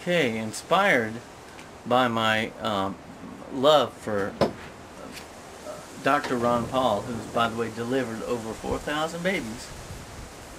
Okay, inspired by my love for Dr. Ron Paul, who's, by the way, delivered over 4,000 babies.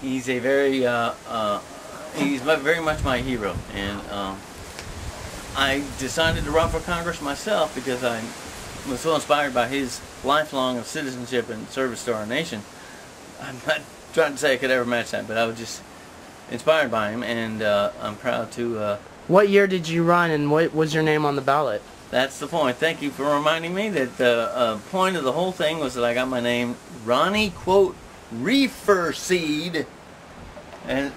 He's a very very much my hero, and I decided to run for Congress myself because I was so inspired by his lifelong of citizenship and service to our nation. I'm not trying to say I could ever match that, but I was just inspired by him, and I'm proud to... What year did you run, and what was your name on the ballot? That's the point. Thank you for reminding me that the point of the whole thing was that I got my name, Ronnie, quote, Reeferseed, and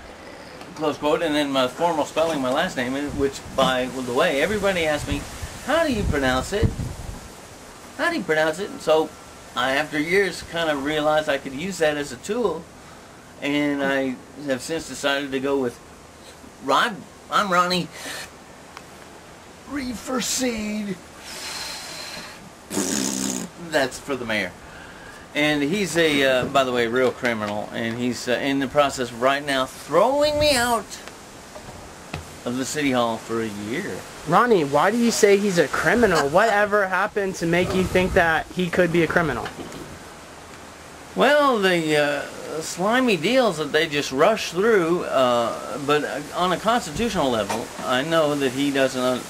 close quote, and then my formal spelling, my last name, which, by the way, everybody asked me, how do you pronounce it? How do you pronounce it? And so I, after years, kind of realized I could use that as a tool, and I have since decided to go with, I'm Ronnie Reeferseed. That's for the mayor. And he's a, by the way, real criminal, and he's in the process right now throwing me out of the city hall for a year. Ronnie, why do you say he's a criminal? Whatever happened to make you think that he could be a criminal? Well, the slimy deals that they just rush through, but on a constitutional level, I know that he doesn't,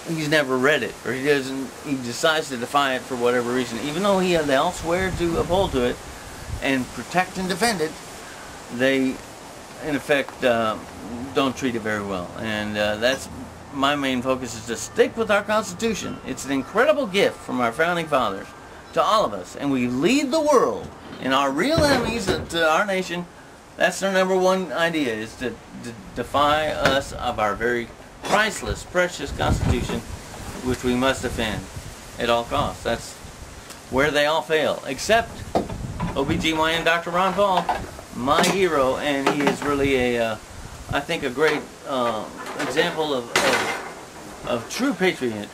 he's never read it, or he decides to defy it for whatever reason. Even though he had elsewhere to uphold to it and protect and defend it, they, in effect, don't treat it very well. And that's my main focus, is to stick with our Constitution. It's an incredible gift from our founding fathers to all of us, and we lead the world. And our real enemies to our nation, that's their number one idea, is to defy us of our very priceless, precious Constitution, which we must defend at all costs. That's where they all fail, except OBGYN Dr. Ron Paul, my hero, and he is really a, I think, a great example of true patriot.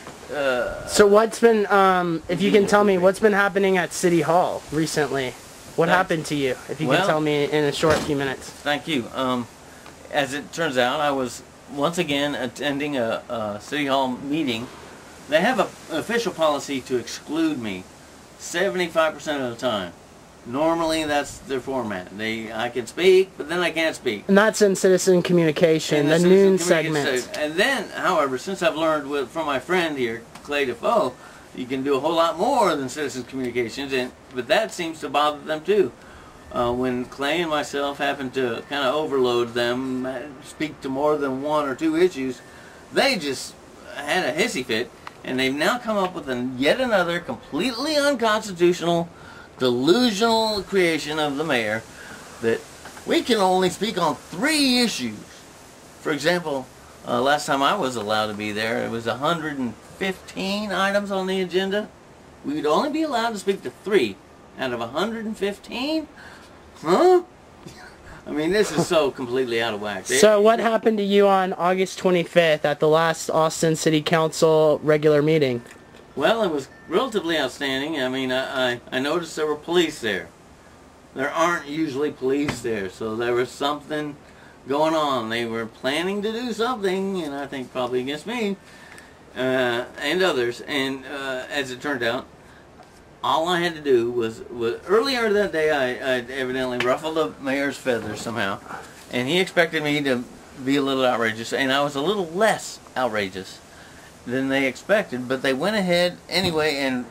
So what's been, if you can tell me, what's been happening at City Hall recently? What happened to you, if you can tell me in a short few minutes? Thank you. As it turns out, I was once again attending a City Hall meeting. They have an official policy to exclude me 75% of the time. Normally, that's their format. I can speak, but then I can't speak. And that's in citizen communication, the noon segment. And then, however, since I've learned from my friend here, Clay Dafoe, you can do a whole lot more than citizen communications, but that seems to bother them too. When Clay and myself happen to kind of overload them, speak to more than one or two issues, they just had a hissy fit, and they've now come up with yet another completely unconstitutional, delusional creation of the mayor, that we can only speak on 3 issues. For example, last time I was allowed to be there, it was 115 items on the agenda. We would only be allowed to speak to 3 out of 115? Huh? I mean, this is so completely out of whack. So what happened to you on August 25th at the last Austin City Council regular meeting? Well, it was relatively outstanding. I mean, I noticed there were police there. There aren't usually police there, so there was something going on. They were planning to do something, and I think probably against me and others. And as it turned out, all I had to do was earlier that day I evidently ruffled the mayor's feathers somehow, and he expected me to be a little outrageous, and I was a little less outrageous than they expected, but they went ahead anyway and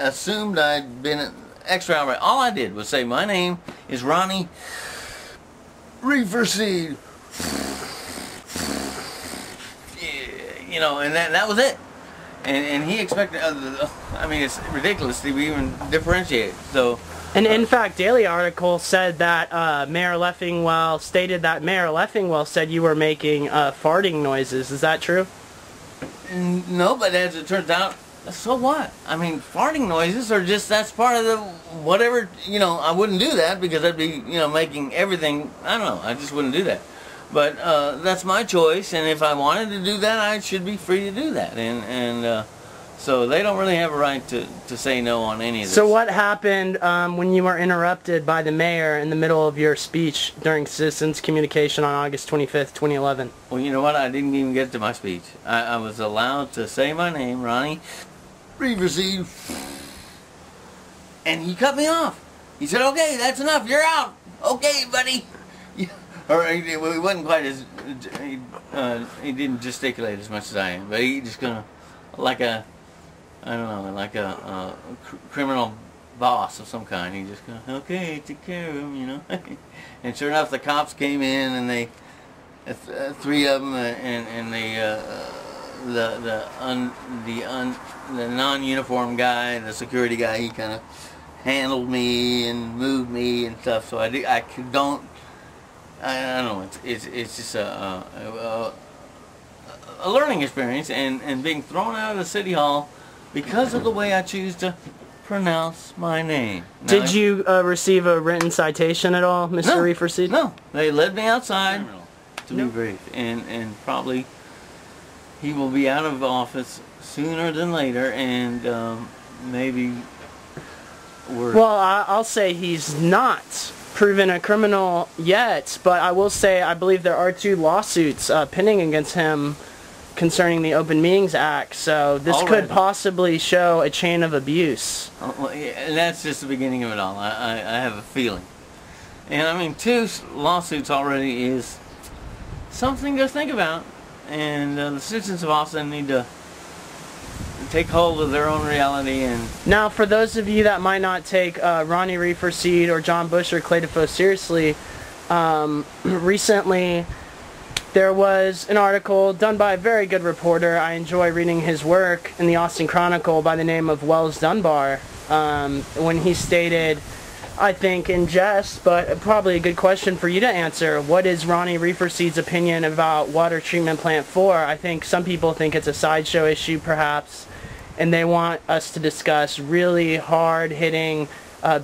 assumed I'd been extra outrageous. All I did was say, my name is Ronnie Reeferseed. You know, and that was it. And he expected, I mean, it's ridiculous to even differentiate. So, and in fact, Daily article said that Mayor Leffingwell stated that Mayor Leffingwell said you were making farting noises. Is that true? No, but as it turns out, so what? I mean, farting noises are just, that's part of the whatever, you know, I wouldn't do that because I'd be, you know, making everything, I don't know, I just wouldn't do that. But that's my choice, and if I wanted to do that, I should be free to do that. And So they don't really have a right to say no on any of this. So what happened when you were interrupted by the mayor in the middle of your speech during citizens communication on August 25th, 2011? Well, you know what? I didn't even get to my speech. I was allowed to say my name, Ronnie Reeferseed, and he cut me off. He said, "Okay, that's enough. You're out. Okay, buddy." Or he wasn't quite as he didn't gesticulate as much as I am, but he just kind of like a, I don't know, like a criminal boss of some kind. He just kind of, okay, take care of him, you know. And sure enough, the cops came in, and they, three of them, and the non-uniform guy, the security guy, he kind of handled me and moved me and stuff. So I don't know. It's just a learning experience, and being thrown out of the city hall because of the way I choose to pronounce my name. Now, did you receive a written citation at all, Mr. Reeferseed? No, they led me outside, to be brief, and probably he will be out of office sooner than later, and maybe worse. Well, I'll say he's not proven a criminal yet, but I will say I believe there are 2 lawsuits pending against him concerning the Open Meetings Act, so this could possibly show a chain of abuse. Well, yeah, and that's just the beginning of it all. I have a feeling. And I mean, 2 lawsuits already is something to think about, and the citizens of Austin need to take hold of their own reality. And now, for those of you that might not take Ronnie Reeferseed or John Bush or Clay Dafoe seriously, recently there was an article done by a very good reporter. I enjoy reading his work in the Austin Chronicle by the name of Wells Dunbar, when he stated, I think in jest, but probably a good question for you to answer, what is Ronnie Reeferseed's opinion about Water Treatment Plant 4? I think some people think it's a sideshow issue perhaps, and they want us to discuss really hard-hitting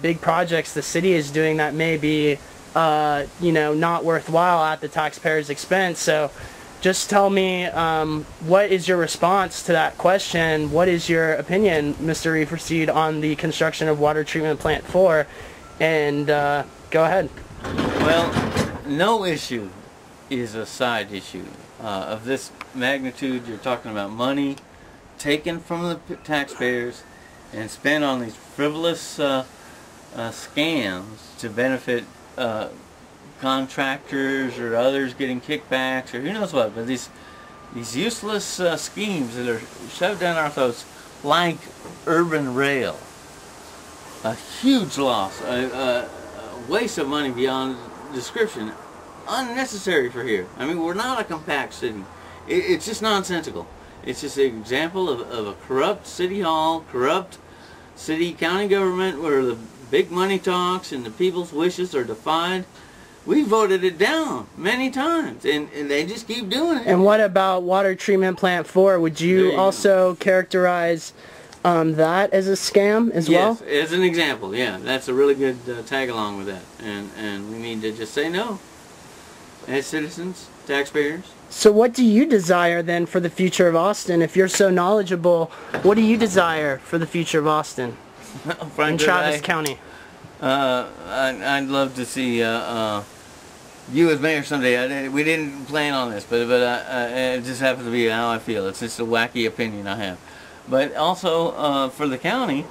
big projects the city is doing that may be not worthwhile at the taxpayer's expense. So just tell me, what is your response to that question? What is your opinion, Mr. Reeferseed, on the construction of Water Treatment Plant 4? And go ahead. Well, no issue is a side issue. Of this magnitude, you're talking about money taken from the taxpayers and spent on these frivolous scams to benefit contractors or others getting kickbacks or who knows what, but these useless schemes that are shoved down our throats, like urban rail. A huge loss, a waste of money beyond description, unnecessary for here. I mean, we're not a compact city. It's just nonsensical. It's just an example of a corrupt city hall, corrupt city county government where the big money talks and the people's wishes are defied. We voted it down many times, and they just keep doing it. And what about Water Treatment Plant 4? Would you also characterize that as a scam as well? Yes, as an example, yeah. That's a really good tag along with that. And we need to just say no as citizens, taxpayers. So what do you desire then for the future of Austin? If you're so knowledgeable, what do you desire for the future of Austin in Travis County? I'd love to see you as mayor someday. We didn't plan on this, but it just happens to be how I feel. It's just a wacky opinion I have. But also for the county,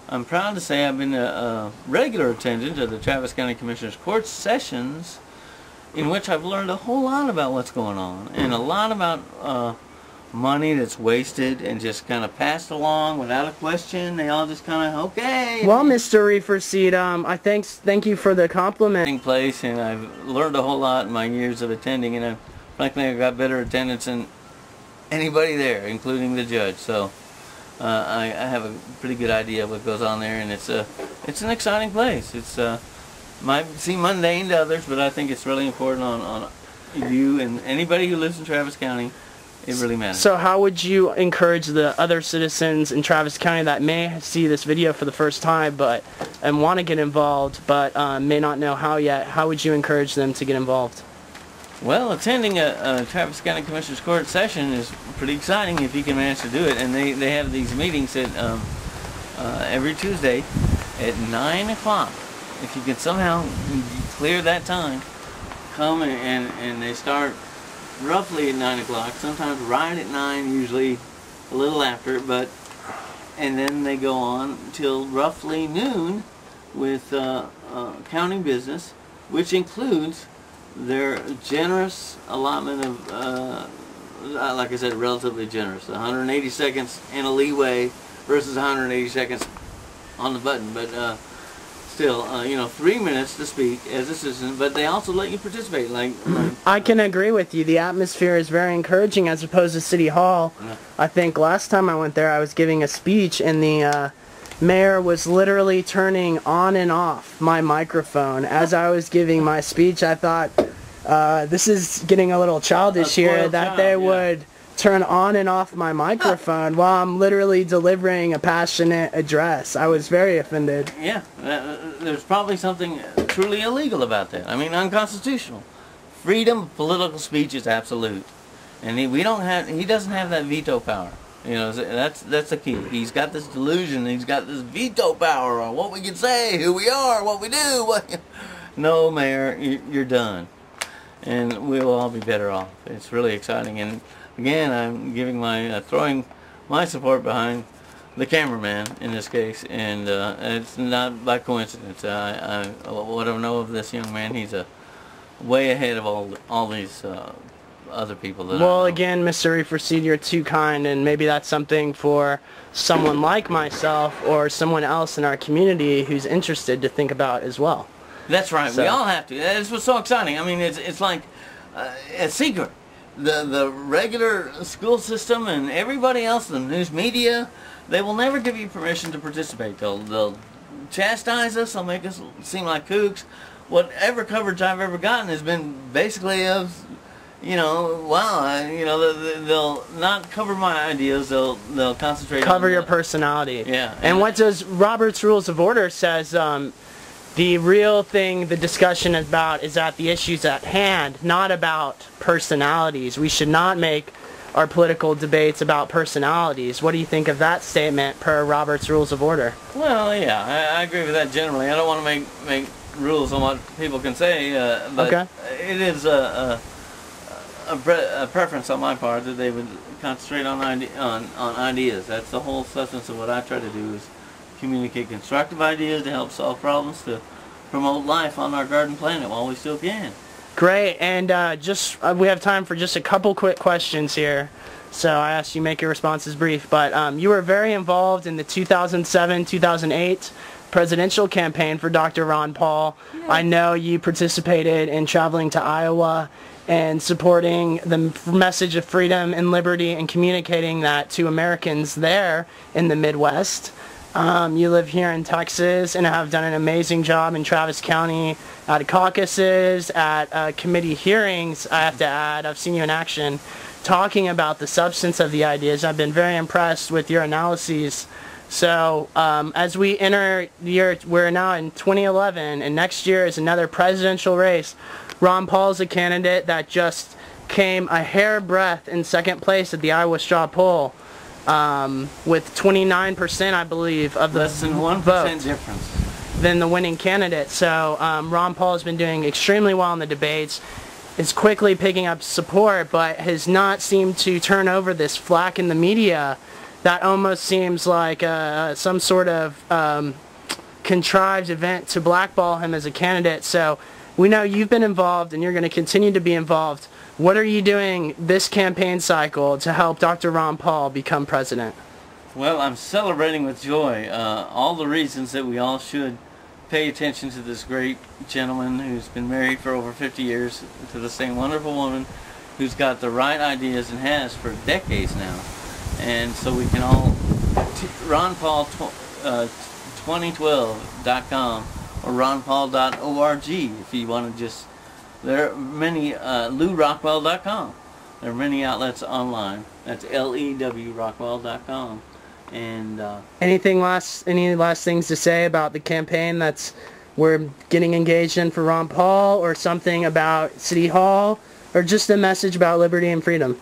I'm proud to say I've been a regular attendant of the Travis County Commissioners Court sessions, in which I've learned a whole lot about what's going on, and a lot about money that's wasted and just kind of passed along without a question. They all just kind of, okay. Well, Mr. Reeferseed, I thank you for the compliment. Place, and I've learned a whole lot in my years of attending, and frankly I've got better attendance than anybody there, including the judge. So I have a pretty good idea of what goes on there, and it's an exciting place. It's might seem mundane to others, but I think it's really important on you and anybody who lives in Travis County. It really matters. So how would you encourage the other citizens in Travis County that may see this video for the first time and want to get involved but may not know how yet? How would you encourage them to get involved? Well, attending a Travis County Commissioner's Court session is pretty exciting if you can manage to do it. And they have these meetings at every Tuesday at 9 o'clock. If you can somehow clear that time, come and they start roughly at 9 o'clock, sometimes right at 9, usually a little after, and then they go on till roughly noon with county business, which includes their generous allotment of, like I said, relatively generous, 180 seconds and a leeway versus 180 seconds on the button, but still, 3 minutes to speak as a citizen, but they also let you participate. I can agree with you. The atmosphere is very encouraging as opposed to City Hall. Yeah. I think last time I went there I was giving a speech and the mayor was literally turning on and off my microphone as I was giving my speech. I thought, this is getting a little childish here, that they would turn on and off my microphone while I'm literally delivering a passionate address. I was very offended. Yeah, there's probably something truly illegal about that. I mean, unconstitutional. Freedom of political speech is absolute, and he doesn't have that veto power. That's the key. He's got this delusion. He's got this veto power on what we can say, who we are, what we do. No, Mayor, you're done, and we'll all be better off. It's really exciting, and again, I'm giving throwing my support behind the cameraman in this case, and it's not by coincidence. What I know of this young man, he's way ahead of all these other people that Well, again, Mr. Reeferseed, you're too kind, and maybe that's something for someone like myself or someone else in our community who's interested to think about as well. That's right. We all have to. That's what's so exciting. I mean, it's like a secret. The regular school system and everybody else, the news media, they will never give you permission to participate. They'll chastise us. They'll make us seem like kooks. Whatever coverage I've ever gotten has been basically of, wow, they'll not cover my ideas. They'll concentrate cover on your personality. Yeah. And what does Robert's Rules of Order says? The real thing the discussion is about is at the issues at hand, not about personalities. We should not make our political debates about personalities. What do you think of that statement per Robert's Rules of Order? Well, yeah, I agree with that generally. I don't want to make rules on what people can say, but okay. It is a preference on my part that they would concentrate on ideas. That's the whole substance of what I try to do, is communicate constructive ideas to help solve problems, to promote life on our garden planet while we still can. Great, and we have time for just a couple quick questions here. So I asked you make your responses brief, but you were very involved in the 2007-2008 presidential campaign for Dr. Ron Paul. Yes. I know you participated in traveling to Iowa and supporting the message of freedom and liberty and communicating that to Americans there in the Midwest. You live here in Texas and have done an amazing job in Travis County at caucuses, at committee hearings, I have to add. I've seen you in action talking about the substance of the ideas. I've been very impressed with your analyses. So as we enter the year, we're now in 2011, and next year is another presidential race. Ron Paul is a candidate that just came a hairbreadth in second place at the Iowa straw poll. With 29%, I believe, of the less than 1% difference than the winning candidate. So Ron Paul has been doing extremely well in the debates, is quickly picking up support, but has not seemed to turn over this flack in the media that almost seems like some sort of contrived event to blackball him as a candidate. So we know you've been involved and you're going to continue to be involved. What are you doing this campaign cycle to help Dr. Ron Paul become president? Well, I'm celebrating with joy all the reasons that we all should pay attention to this great gentleman who's been married for over 50 years to the same wonderful woman who's got the right ideas and has for decades now. And so we can all, ronpaul2012.com or ronpaul.org if you want to just, there are many, lewrockwell.com. There are many outlets online. That's lewrockwell.com. And any last things to say about the campaign that's we're getting engaged in for Ron Paul, or something about City Hall, or just a message about liberty and freedom?